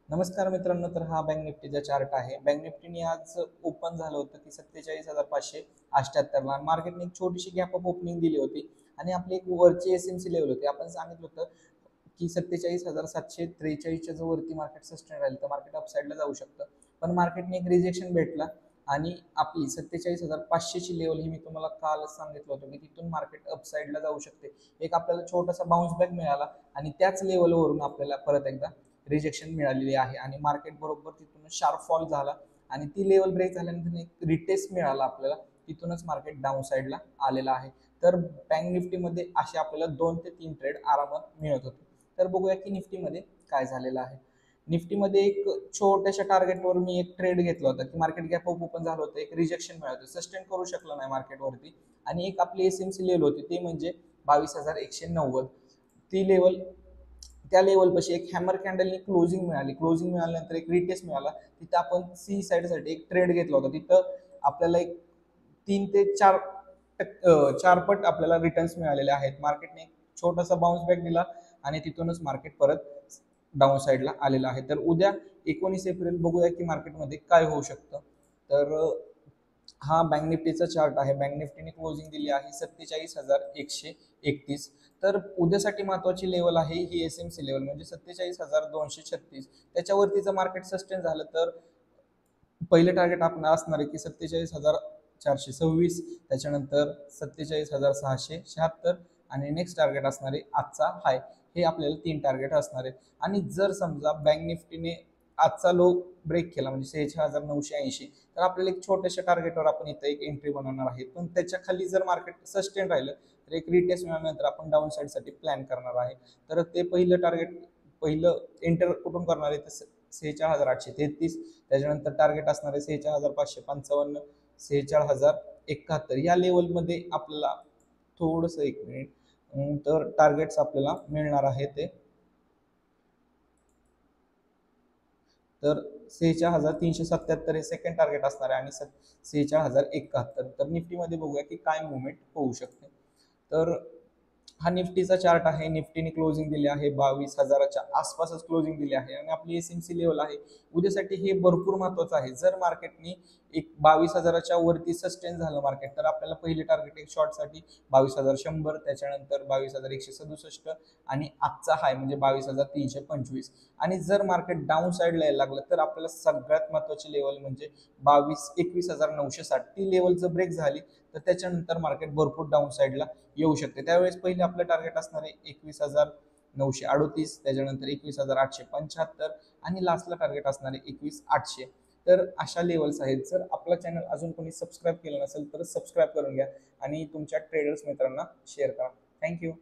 नमस्कार मित्रांनो, तर हा बँक निफ्टीचा चार्ट आहे. बँक निफ्टीने आज ओपन झालं होतं की 47,578 मार्केटने एक छोटीशी गॅप अप ओपनिंग दिली होती आणि आपली एक वरची एसएमसी लेवल होती. आपण सांगितलं होतं की 47,743 जो वरती मार्केट सस्टेन राहील तर मार्केट अपसाईडला जाऊ शकतं. पण मार्केटने एक रिजेक्शन भेटला आणि आपली 47,500 ची लेवल ही मी तुम्हाला कालच सांगितलं होतं की तिथून मार्केट अपसाईडला जाऊ शकते. एक आपल्याला छोटासा बाउन्स बॅक मिळाला आणि त्याच लेवलवरून आपल्याला परत एकदा रिजेक्शन मिळालेली आहे आणि मार्केट बरोबर तिथून शार्प फॉल झाला आणि ती लेवल ब्रेक झाल्यानंतर एक रिटेस्ट मिळाला आपल्याला. तिथूनच मार्केट डाऊन साईडला आलेलं आहे. तर बँक निफ्टीमध्ये असे आपल्याला 2 ते 3 ट्रेड आरामात मिळत होते. तर बघूया की निफ्टीमध्ये काय झालेलं आहे. निफ्टीमध्ये एक छोट्याशा टार्गेटवर मी एक ट्रेड घेतला होता की मार्केट गॅप ओपन झालं होतं, एक रिजेक्शन मिळालं, सस्टेन करू शकलं नाही मार्केटवरती आणि एक आपली एसएमसी लेवल होती ती म्हणजे 22,190. ती लेवल त्या लेवलपाशी एक हॅमर कॅन्डलनी क्लोजिंग मिळाली. क्लोजिंग मिळाल्यानंतर एक रिटेस्ट मिळाला. तिथं आपण सी साईडसाठी एक ट्रेड घेतला होता. तिथं आपल्याला एक 3 ते 4 पट आपल्याला रिटर्न्स मिळालेले आहेत. मार्केटने एक छोटासा बाउन्स बॅक दिला आणि तिथूनच मार्केट परत डाऊन साईडला आलेलं आहे. तर उद्या 19 एप्रिल बघूया की मार्केटमध्ये काय होऊ शकतं. तर हा बँक निफ्टीचा चार्ट आहे. बँक निफ्टीने क्लोजिंग दिली आहे 47,131. तर उद्यासाठी महत्वाची लेवल आहे ही एसएमसी लेवल म्हणजे 47,236. त्याच्यावरती जर मार्केट सस्टेन झालं तर पहिलं टार्गेट आपण असणार आहे की 47,426. त्याच्यानंतर 47,676 आणि नेक्स्ट टार्गेट असणार आहे आजचा हाय. हे आपल्याला 3 टार्गेट असणार आहेत. आणि जर समजा बँक निफ्टीने आजचा लो ब्रेक केला म्हणजे 46,980, तर आपल्याला एक छोट्याशा टार्गेटवर आपण इथं एक एंट्री बनवणार आहे. पण त्याच्या खाली जर मार्केट सस्टेन राहिलं तर एक रिटेस्ट मिळाल्यानंतर आपण डाऊन साईडसाठी प्लॅन करणार आहे. तर ते पहिलं एंटर कुठून करणार आहे तर 46,833. त्याच्यानंतर टार्गेट असणार आहे 46,555, 46,071 या लेवलमध्ये आपल्याला थोडंसं एक मिनिट तर टार्गेट्स आपल्याला मिळणार आहे ते. तर 46,377 हे सेकंड टार्गेट असणार आहे आणि 46,071. तर निफ्टीमध्ये बघूया की काय मुवमेंट होऊ शकते. तर हा निफ्टीचा चार्ट आहे. निफ्टीने क्लोजिंग दिली आहे 22,000च्या आसपासच क्लोजिंग दिली आहे आणि आपली एसएमसी लेवल आहे. उद्यासाठी हे भरपूर महत्वाचं आहे. जर मार्केटने एक 22,000च्या वरती सस्टेन झालं मार्केट तर आपल्याला पहिले टार्गेट एक शॉर्टसाठी 22,100, त्याच्यानंतर 22,167 आणि आजचा हाय म्हणजे 22,325. आणि जर मार्केट डाऊन साईडला यायला लागलं तर आपल्याला सगळ्यात महत्वाची लेवल म्हणजे 21,960 ती लेवल जर ब्रेक झाली तर त्याच्यानंतर मार्केट भरपूर डाऊन साईडला येऊ शकते. त्यावेळेस पहिले आपलं टार्गेट असणार आहे 21,938, त्याच्यानंतर 21,875 आणि लास्टला टार्गेट असणार आहे 21,800. तर अशा लेवल्स आहेत. जर आपला चॅनल अजून कोणी सबस्क्राईब केलं नसेल तर सबस्क्राईब करून घ्या आणि तुमच्या ट्रेडर्स मित्रांना शेअर करा. थँक्यू.